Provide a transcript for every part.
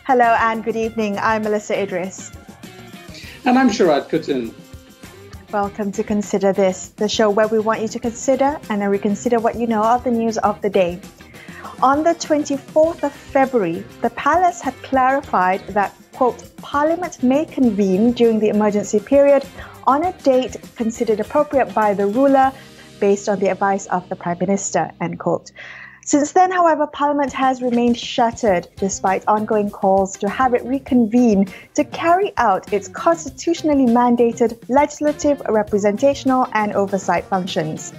Hello and good evening. I'm Melisa Idris. And I'm Sharaad Kuttan. Welcome to Consider This, the show where we want you to consider and then reconsider what you know of the news of the day. On the 24th of February, the Palace had clarified that, quote, Parliament may convene during the emergency period on a date considered appropriate by the ruler based on the advice of the Prime Minister, end quote. Since then, however, Parliament has remained shuttered despite ongoing calls to have it reconvene to carry out its constitutionally mandated legislative, representational and oversight functions.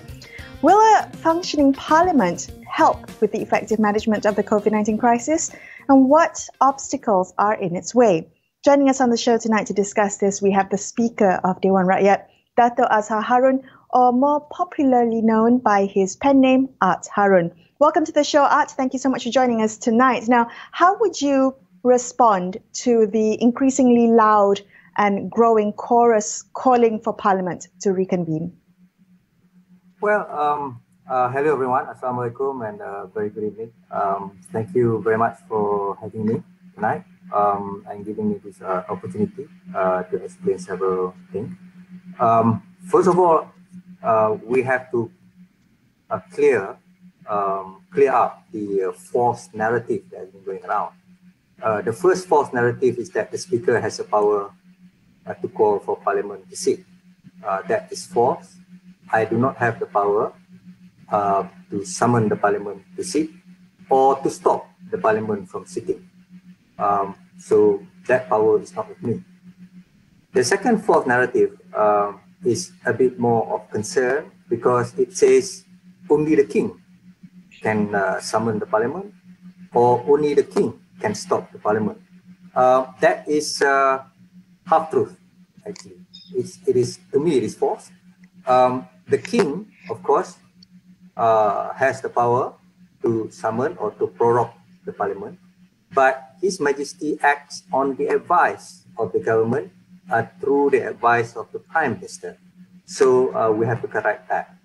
Will a functioning Parliament help with the effective management of the COVID-19 crisis? And what obstacles are in its way? Joining us on the show tonight to discuss this, we have the Speaker of Dewan Rakyat, Datuk Azhar Harun, or more popularly known by his pen name, Art Harun. Welcome to the show, Art. Thank you so much for joining us tonight. Now, how would you respond to the increasingly loud and growing chorus calling for Parliament to reconvene? Well, hello everyone. Assalamualaikum and very good evening. Thank you very much for having me tonight and giving me this opportunity to explain several things. First of all, we have to clear up the false narrative that has been going around. The first false narrative is that the Speaker has the power to call for Parliament to sit. That is false. I do not have the power to summon the Parliament to sit or to stop the Parliament from sitting. So that power is not with me. The second false narrative is a bit more of concern because it says only the King can summon the Parliament or only the King can stop the Parliament. That is half-truth, actually. To me, it is false. The King, of course, has the power to summon or to prorogue the Parliament, but His Majesty acts on the advice of the government through the advice of the Prime Minister. So we have to correct that.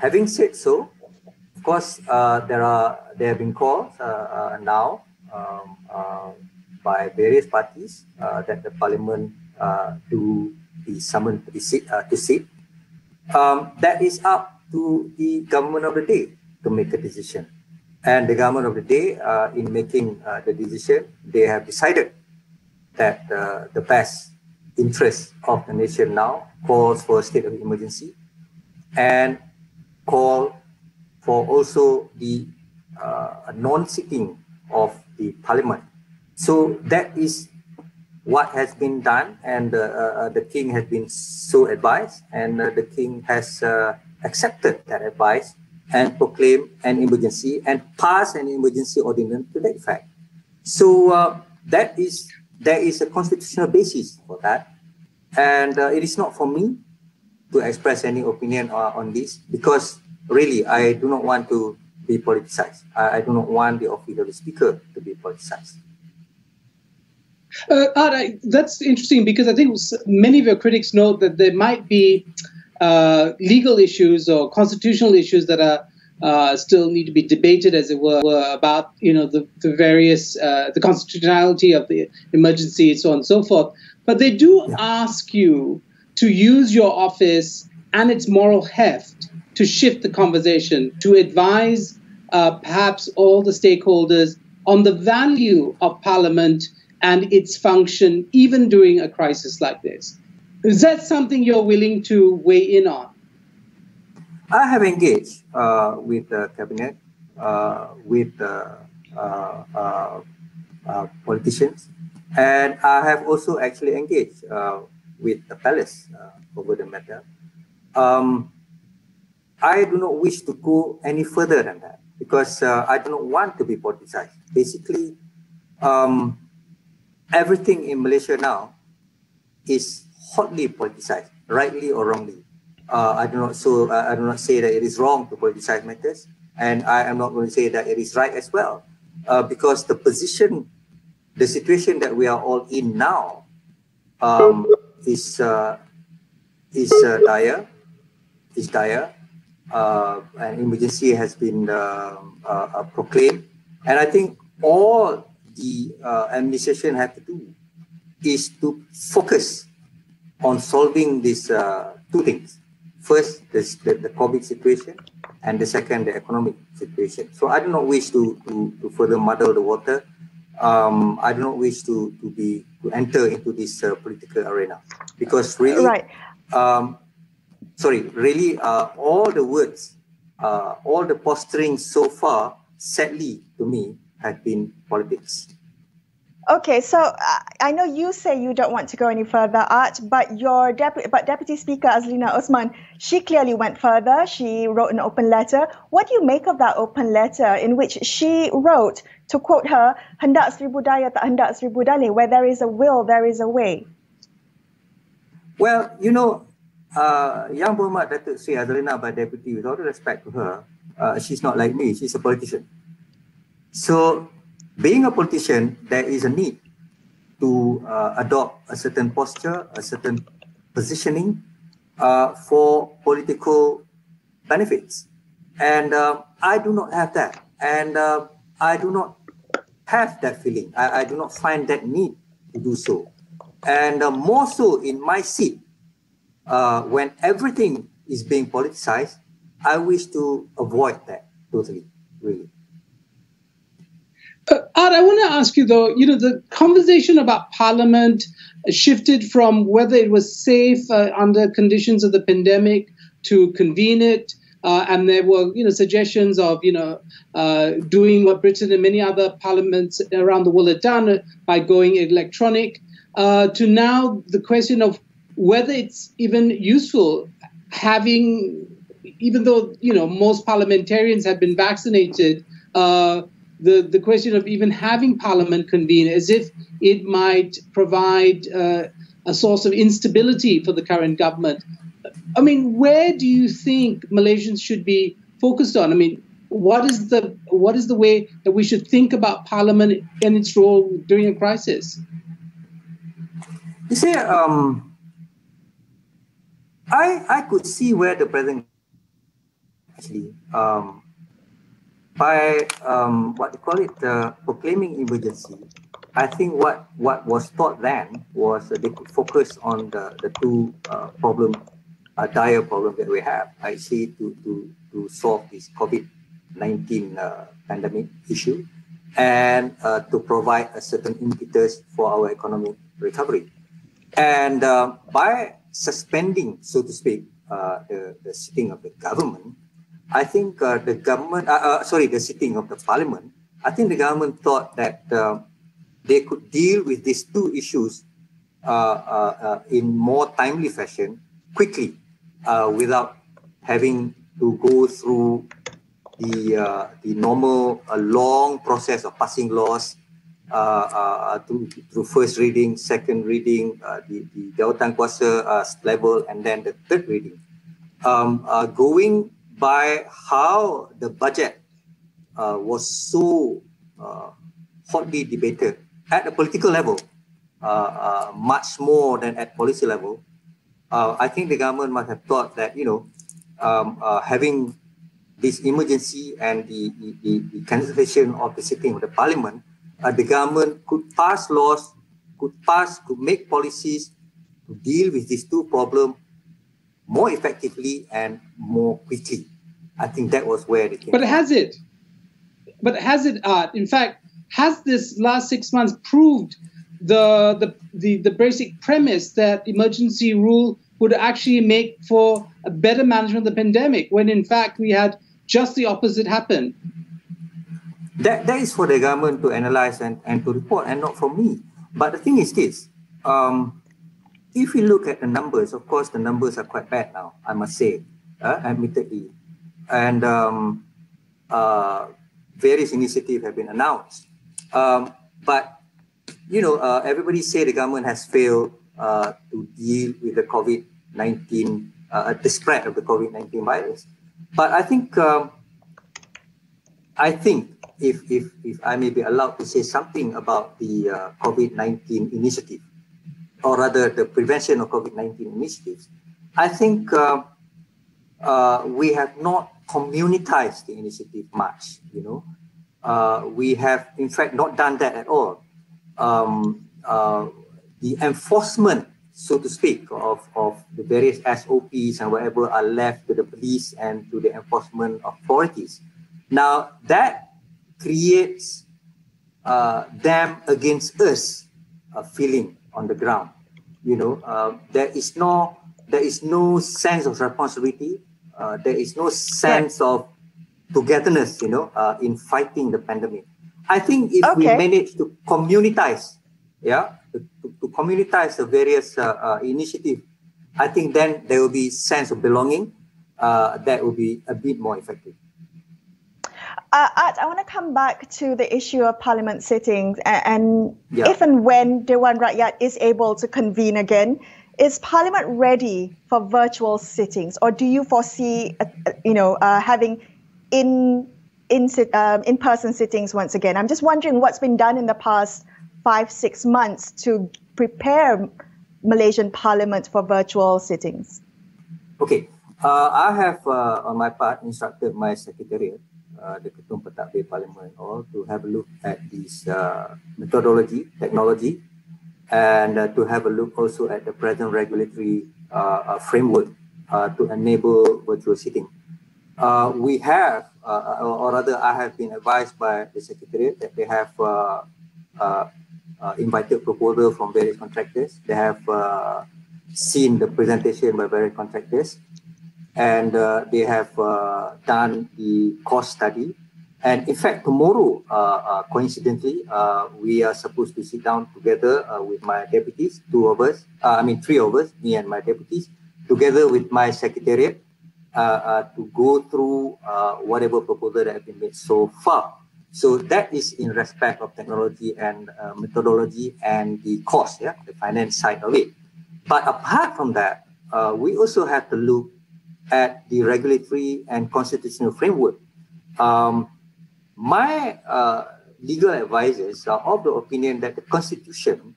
Having said so, of course, there have been calls now by various parties that the Parliament to be summoned to sit. That is up to the government of the day to make a decision. And the government of the day, in making the decision, they have decided that the best interest of the nation now calls for a state of emergency and call for also the non-sitting of the Parliament. So that is what has been done, and the King has been so advised, and the King has accepted that advice and proclaimed an emergency and passed an emergency ordinance to that effect. So there is a constitutional basis for that, and it is not for me to express any opinion on this because really I do not want to be politicized. I do not want the office of the Speaker to be politicized. That's interesting because I think many of your critics note that there might be legal issues or constitutional issues that are still need to be debated, as it were, about the various the constitutionality of the emergency, so on and so forth. But they do ask you to use your office and its moral heft to shift the conversation, to advise perhaps all the stakeholders on the value of Parliament and its function, even during a crisis like this. Is that something you're willing to weigh in on? I have engaged with the Cabinet, with politicians, and I have also actually engaged with the Palace over the matter. I do not wish to go any further than that because I do not want to be politicized. Basically, everything in Malaysia now is hotly politicized, rightly or wrongly. I do not say that it is wrong to politicize matters, and I am not going to say that it is right as well, because the situation that we are all in now is dire. An emergency has been proclaimed, and I think all the administration have to do is to focus on solving these two things. First, the COVID situation, and the second, the economic situation. So I do not wish to further muddle the water. I do not wish to enter into this political arena, because really, Right. really, all the words, all the posturing so far, sadly to me, have been politics. Okay, so I know you say you don't want to go any further, Art, but Deputy Speaker Azlina Osman, she clearly went further. She wrote an open letter. What do you make of that open letter in which she wrote, to quote her, "Hendak seribu daya tak hendak seribu dalih, where there is a will, there is a way"? Well, you know, Yang Berhormat Datuk Sri Azlina, by deputy, with all the respect to her, she's not like me. She's a politician. So, being a politician, there is a need to adopt a certain posture, a certain positioning for political benefits. And I do not have that. And I do not have that feeling. I do not find that need to do so. And more so in my seat, when everything is being politicized, I wish to avoid that totally, really. Art, I want to ask you though, the conversation about Parliament shifted from whether it was safe under conditions of the pandemic to convene it. And there were, suggestions of, doing what Britain and many other parliaments around the world had done by going electronic, to now the question of whether it's even useful having, even though, most parliamentarians have been vaccinated, the question of even having Parliament convene, as if it might provide a source of instability for the current government. I mean, where do you think Malaysians should be focused on? I mean, what is the way that we should think about Parliament and its role during a crisis? You see, I could see where the president actually by what they call it, proclaiming emergency. I think what was thought then was they could focus on the two dire problem that we have, actually, to solve this COVID-19 pandemic issue, and to provide a certain impetus for our economic recovery. And by suspending, so to speak, the sitting of the government, I think the sitting of the Parliament, I think the government thought that they could deal with these two issues in more timely fashion, quickly, without having to go through the normal long process of passing laws through first reading, second reading, the jawatan kuasa level, and then the third reading. Going by how the budget was so hotly debated at the political level, much more than at policy level, I think the government must have thought that, having this emergency and the cancellation of the sitting of the Parliament, the government could pass laws, could make policies to deal with these two problems more effectively and more quickly. I think that was where they came. But has it, Art? In fact, has this last 6 months proved the basic premise that emergency rule would actually make for a better management of the pandemic, when in fact we had just the opposite happen? That is for the government to analyze and to report, and not for me. But the thing is this. If we look at the numbers, of course, the numbers are quite bad now, I must say, admittedly. And various initiatives have been announced. But, everybody say the government has failed to deal with the COVID-19, the spread of the COVID-19 virus. But I think if I may be allowed to say something about the COVID-19 initiative, or rather the prevention of COVID-19 initiatives, I think we have not communitized the initiative much, we have in fact not done that at all. The enforcement, so to speak, of the various SOPs and whatever are left to the police and to the enforcement authorities. Now that creates them against us feeling on the ground. You know, there is no sense of responsibility. There is no sense of togetherness, you know, in fighting the pandemic. I think if we manage to communitize, to communitize the various initiatives, I think then there will be sense of belonging that will be a bit more effective. Art, I want to come back to the issue of parliament sittings and if and when Dewan Rakyat is able to convene again, is Parliament ready for virtual sittings, or do you foresee, having in-person sittings once again? I'm just wondering what's been done in the past 5-6 months to prepare Malaysian Parliament for virtual sittings. Okay, I have on my part instructed my secretariat, the Ketum Pentadbir Parliament, all to have a look at this methodology, technology, and to have a look also at the present regulatory framework to enable virtual sitting. We have, or rather I have been advised by the Secretariat that they have invited proposals from various contractors. They have seen the presentation by various contractors, and they have done the cost study. And in fact, tomorrow, coincidentally, we are supposed to sit down together with my deputies, three of us, me and my deputies, together with my secretariat to go through whatever proposal that have been made so far. So that is in respect of technology and methodology and the cost, the finance side of it. But apart from that, we also have to look at the regulatory and constitutional framework. My legal advisors are of the opinion that the Constitution,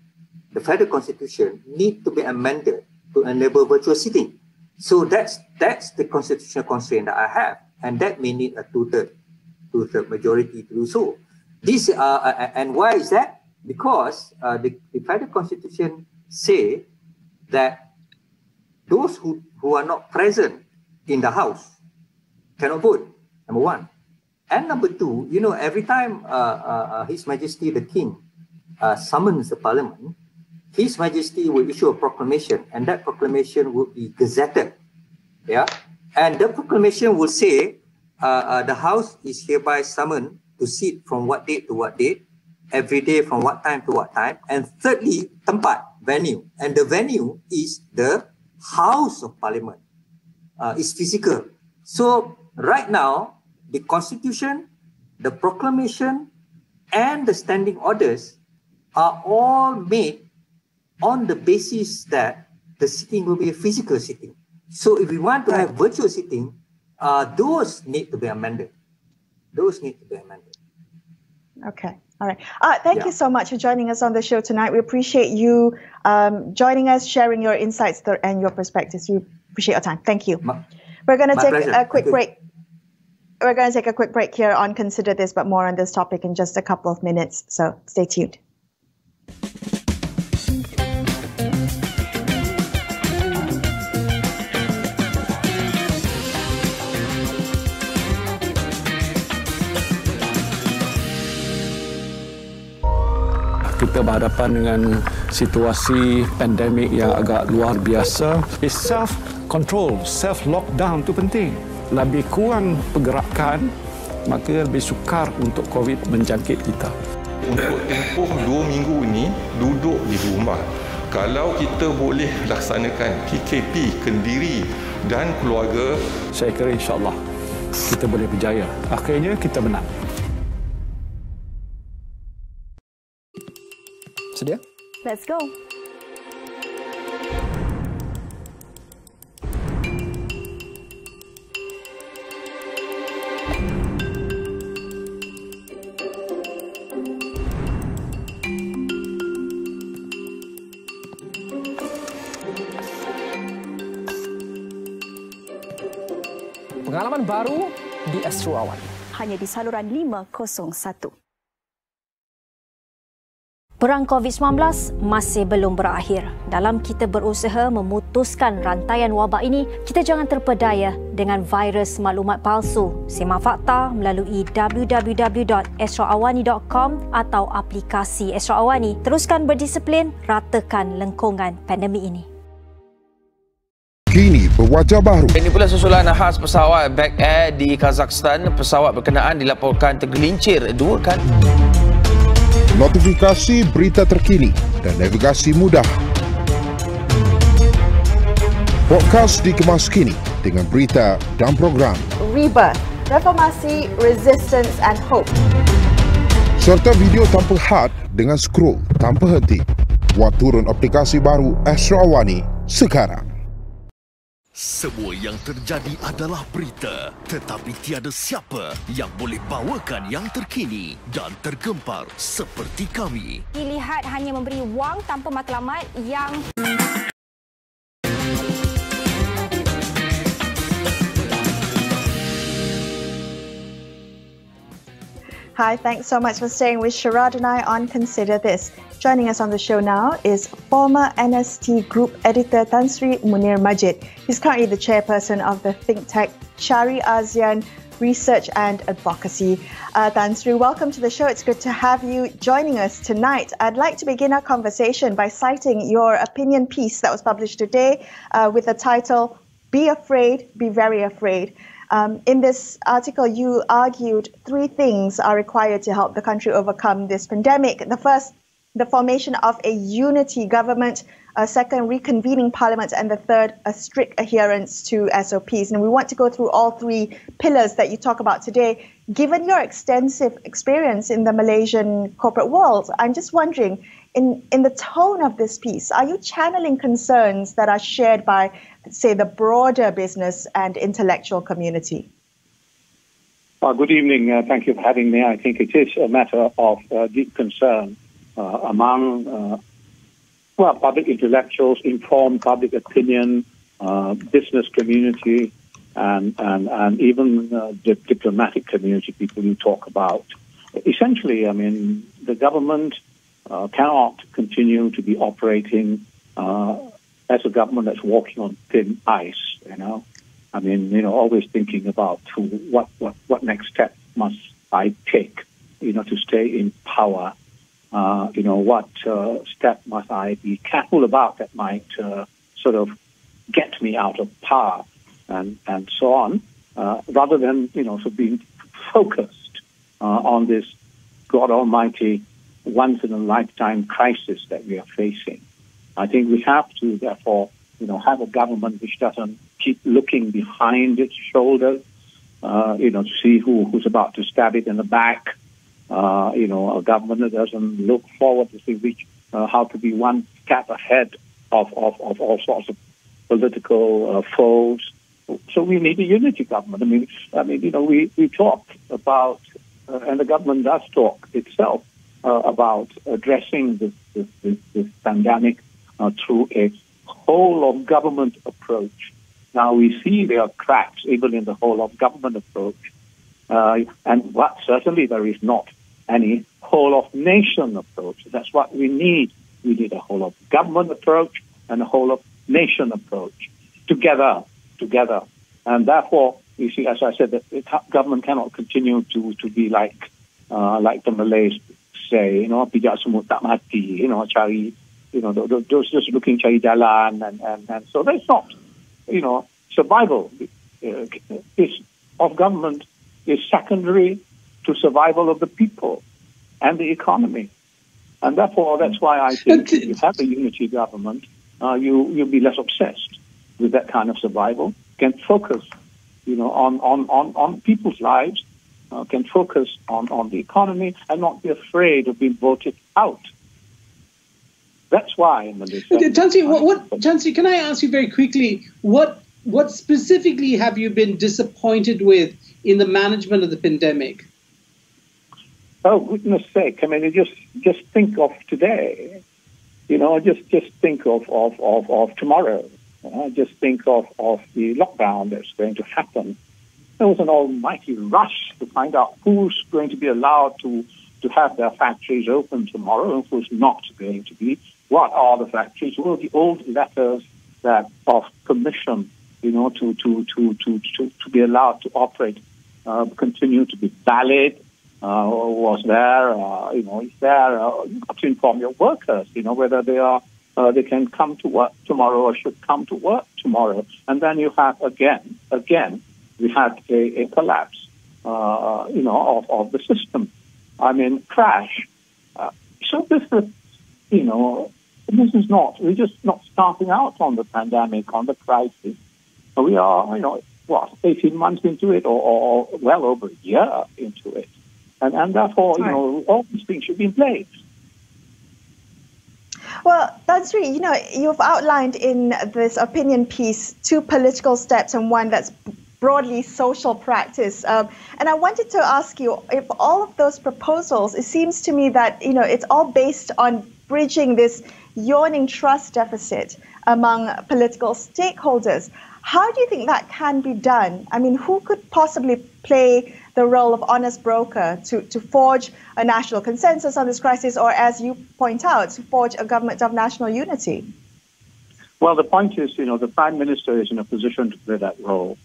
the federal Constitution, need to be amended to enable virtual sitting. So that's the constitutional constraint that I have, and that may need a two-third majority to do so. This and why is that? Because the federal Constitution say that those who are not present in the House cannot vote, number one. And number two, you know, every time His Majesty the King summons the Parliament, His Majesty will issue a proclamation, and that proclamation will be gazetted. And the proclamation will say the House is hereby summoned to sit from what date to what date, every day from what time to what time, and thirdly, tempat, venue. And the venue is the House of Parliament. It's physical. So right now, the Constitution, the proclamation, and the standing orders are all made on the basis that the sitting will be a physical sitting. So if we want to have virtual sitting, those need to be amended. Okay. All right. Thank you so much for joining us on the show tonight. We appreciate you joining us, sharing your insights and your perspectives. We appreciate your time. Thank you. We're going to take a quick break. We're going to take a quick break here on Consider This, but more on this topic in just a couple of minutes. So stay tuned. Kita berhadapan dengan situasi pandemik yang agak luar biasa. Self-control, self-lockdown itu penting. Lebih kurang pergerakan, maka lebih sukar untuk COVID menjangkit kita. Untuk tempoh 2 minggu ini, duduk di rumah. Kalau kita boleh laksanakan PKP, Kendiri dan keluarga, saya kira insyaAllah kita boleh berjaya. Akhirnya kita menang. Sedia? Let's go. Pengalaman baru di Astro AWANI. hanya di saluran 501. Perang COVID-19 masih belum berakhir. Dalam kita berusaha memutuskan rantaian wabak ini, kita jangan terpedaya dengan virus maklumat palsu. Simak fakta melalui www.astroawani.com atau aplikasi Astro Awani. Teruskan berdisiplin, ratakan lengkungan pandemik ini. Kini berwajah baru. Ini pula susulan khas pesawat Back Air di Kazakhstan. Pesawat berkenaan dilaporkan tergelincir 2 kali. Notifikasi berita terkini dan navigasi mudah. Podcast dikemas kini dengan berita dan program. Rebirth, Reformasi, Resistance and Hope. Serta video tanpa had dengan scroll tanpa henti. Buat turun aplikasi baru Astro Awani sekarang. Semua yang terjadi adalah berita, tetapi tiada siapa yang boleh bawakan yang terkini dan tergempar seperti kami. Dilihat hanya memberi wang tanpa matlamat yang... Hi, thanks so much for staying with Sharaad and I on Consider This. Joining us on the show now is former NST Group Editor Tan Sri Munir Majid. He's currently the chairperson of the think tank Shari ASEAN Research and Advocacy. Tan Sri, welcome to the show. It's good to have you joining us tonight. I'd like to begin our conversation by citing your opinion piece that was published today with the title, Be Afraid, Be Very Afraid. In this article, you argued 3 things are required to help the country overcome this pandemic. The first, the formation of a unity government. Second, reconvening parliament. And the third, a strict adherence to SOPs. And we want to go through all 3 pillars that you talk about today. Given your extensive experience in the Malaysian corporate world, I'm just wondering, in the tone of this piece, are you channeling concerns that are shared by, say, the broader business and intellectual community? Good evening. Thank you for having me. I think it is a matter of deep concern among public intellectuals, informed public opinion, business community, and even the diplomatic community, people you talk about. Essentially, I mean, the government cannot continue to be operating as a government that's walking on thin ice, you know. I mean, you know, always thinking about what next step must I take, you know, to stay in power. You know, what step must I be careful about that might sort of get me out of power and so on, rather than, you know, sort of being focused on this God Almighty once-in-a-lifetime crisis that we are facing. I think we have to, therefore, you know, have a government which doesn't keep looking behind its shoulder, you know, to see who's about to stab it in the back. You know, a government that doesn't look forward to see how to be one step ahead of all sorts of political foes. So we need a unity government. I mean, you know, we talk about, and the government does talk itself about addressing this pandemic through a whole of government approach. Now we see there are cracks even in the whole of government approach, and what certainly there is not any whole of nation approach. That's what we need. We need a whole of government approach and a whole of nation approach together. And therefore, you see, as I said, the government cannot continue to be like the Malays say, you know, pijak semut tak mati, you know, cari, you know, those just looking cari jalan, and so that's not, you know, survival of government is secondary to survival of the people and the economy. And therefore, that's why I think if you have a unity government, you'll be less obsessed with that kind of survival, can focus, you know, on people's lives, can focus on the economy and not be afraid of being voted out. That's why in Malaysia. Chansey, can I ask you very quickly, what specifically have you been disappointed with in the management of the pandemic? Oh, goodness sake! I mean, just think of today. You know, just think of tomorrow. Just think of the lockdown that's going to happen. there was an almighty rush to find out who's going to be allowed to have their factories open tomorrow and who's not going to be. What are the factories? Well, the old letters that of permission, to be allowed to operate continue to be valid. Was there? Is there? You have to inform your workers, whether they can come to work tomorrow or should come to work tomorrow. And then you have again, we had a collapse, of the system. Crash. So this is, we're just not starting out on the pandemic, on the crisis. We are, 18 months into it or well over a year into it. And therefore, all these things should be in place. Well, that's really, you've outlined in this opinion piece 2 political steps and 1 that's broadly social practice. And I wanted to ask you, if all of those proposals, it seems to me that, it's all based on bridging this yawning trust deficit among political stakeholders. How do you think that can be done? Who could possibly play the role of honest broker to forge a national consensus on this crisis, or, as you point out, to forge a government of national unity? Well, the point is, the Prime Minister is in a position to play that role.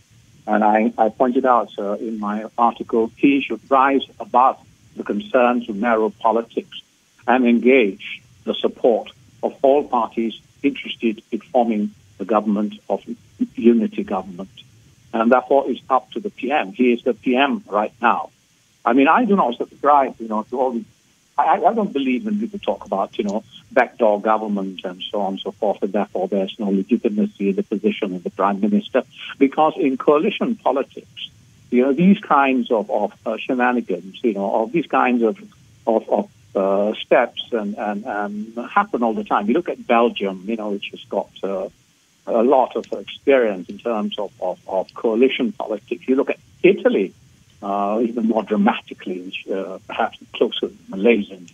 And I pointed out in my article, he should rise above the concerns of narrow politics and engage the support of all parties interested in forming the government of unity government. And therefore, it's up to the PM. He is the PM right now. I do not subscribe, to all these. I don't believe when people talk about, backdoor government and so on and so forth, and therefore there's no legitimacy in the position of the Prime Minister. Because in coalition politics, these kinds of shenanigans, of these kinds of steps and happen all the time. You look at Belgium, which has got a lot of experience in terms of coalition politics. You look at Italy, even more dramatically, which perhaps closer to the Malaysian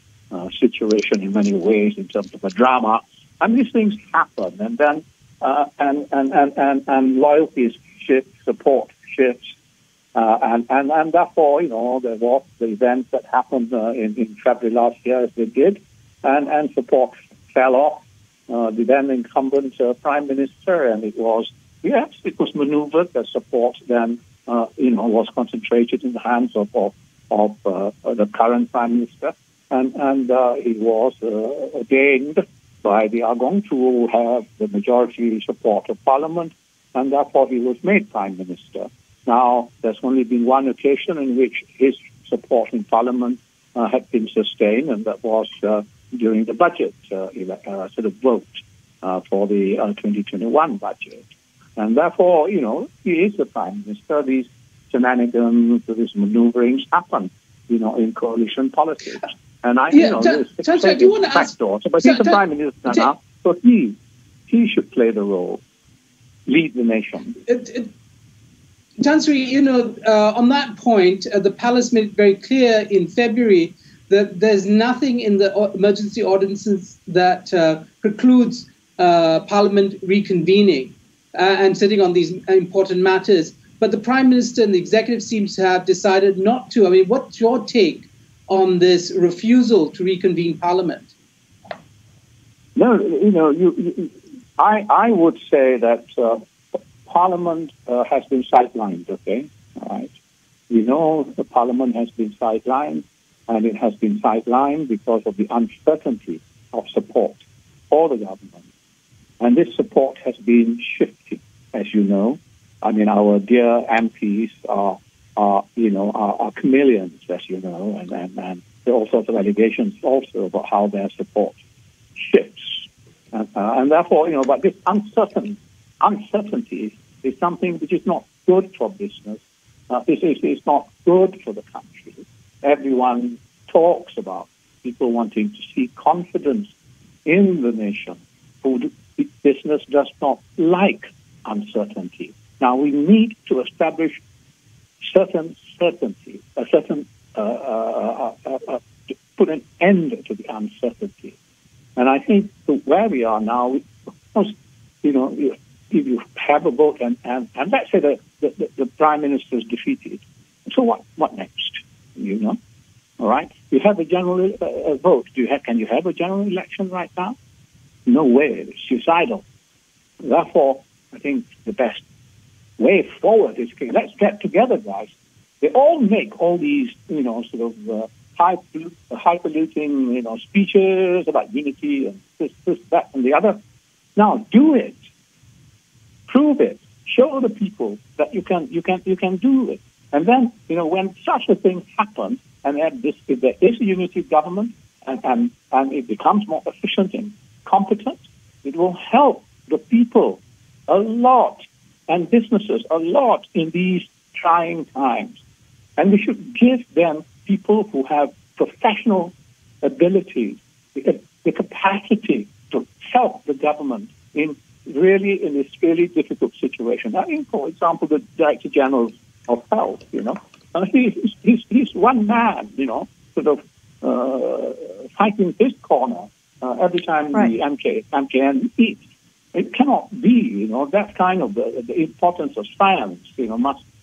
situation in many ways in terms of a drama. And these things happen, and then and loyalties shift, support shifts, and therefore, there was the events that happened in February last year as they did, and support fell off. The then incumbent Prime Minister, and it was maneuvered. The support then, was concentrated in the hands of the current Prime Minister, and he was ordained by the Agong to have the majority support of Parliament, and therefore he was made Prime Minister. Now, there's only been one occasion in which his support in Parliament had been sustained, and that was during the budget vote for the 2021 budget. And therefore, he is the Prime Minister. These shenanigans, these maneuverings happen, in coalition politics. And I do you want to ask? But he's the Prime Minister now, so he should play the role, lead the nation. Tan Sri, on that point, the palace made it very clear in February that there's nothing in the emergency ordinances that precludes Parliament reconvening and sitting on these important matters. But the Prime Minister and the executive seems to have decided not to. What's your take on this refusal to reconvene Parliament? No, I would say that Parliament has been sidelined, okay? All right. We know the Parliament has been sidelined, and it has been sidelined because of the uncertainty of support for the government. And this support has been shifting, as you know. Our dear MPs are chameleons, as you know, and there are all sorts of allegations also about how their support shifts. And therefore, but this uncertainty is something which is not good for business. It's not good for the country. Everyone talks about people wanting to see confidence in the nation. Business does not like uncertainty. Now, we need to establish certain certainty, put an end to the uncertainty. And I think where we are now, if you have a vote, and let's say the prime ministers defeated. So what next? You know, all right. You have a general vote. Can you have a general election right now? No way. It's suicidal. Therefore, I think the best way forward is, okay, let's get together, guys. They all make all these, highfalutin, speeches about unity and this, that, and the other. Now do it. Prove it. Show the people that you can do it. And then, when such a thing happens, and if there is a unity government, and it becomes more efficient and competent, it will help the people a lot and businesses a lot in these trying times. And we should give them people who have professional ability, the capacity to help the government in this really difficult situation. I mean, for example, the Director General of Health, he's one man, fighting his corner every time the MKN meets. It cannot be, that kind of the importance of science,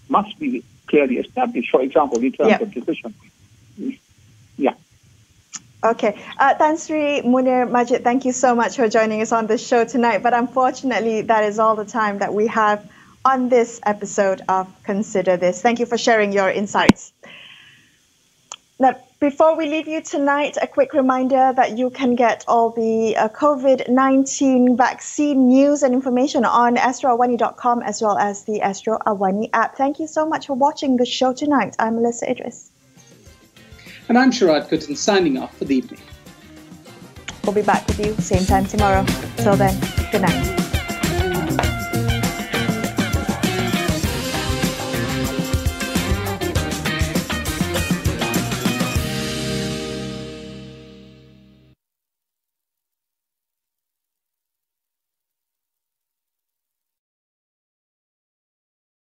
must be clearly established. For example, in terms of decision. Yeah. Okay. Tan Sri, Munir, Majid, thank you so much for joining us on this show tonight. But unfortunately, that is all the time that we have on this episode of Consider This. Thank you for sharing your insights. Now, before we leave you tonight, a quick reminder that you can get all the COVID-19 vaccine news and information on astroawani.com as well as the Astro Awani app. Thank you so much for watching the show tonight. I'm Melisa Idris. And I'm Sharaad Kuttan, signing off for the evening. We'll be back with you same time tomorrow. Till then, good night.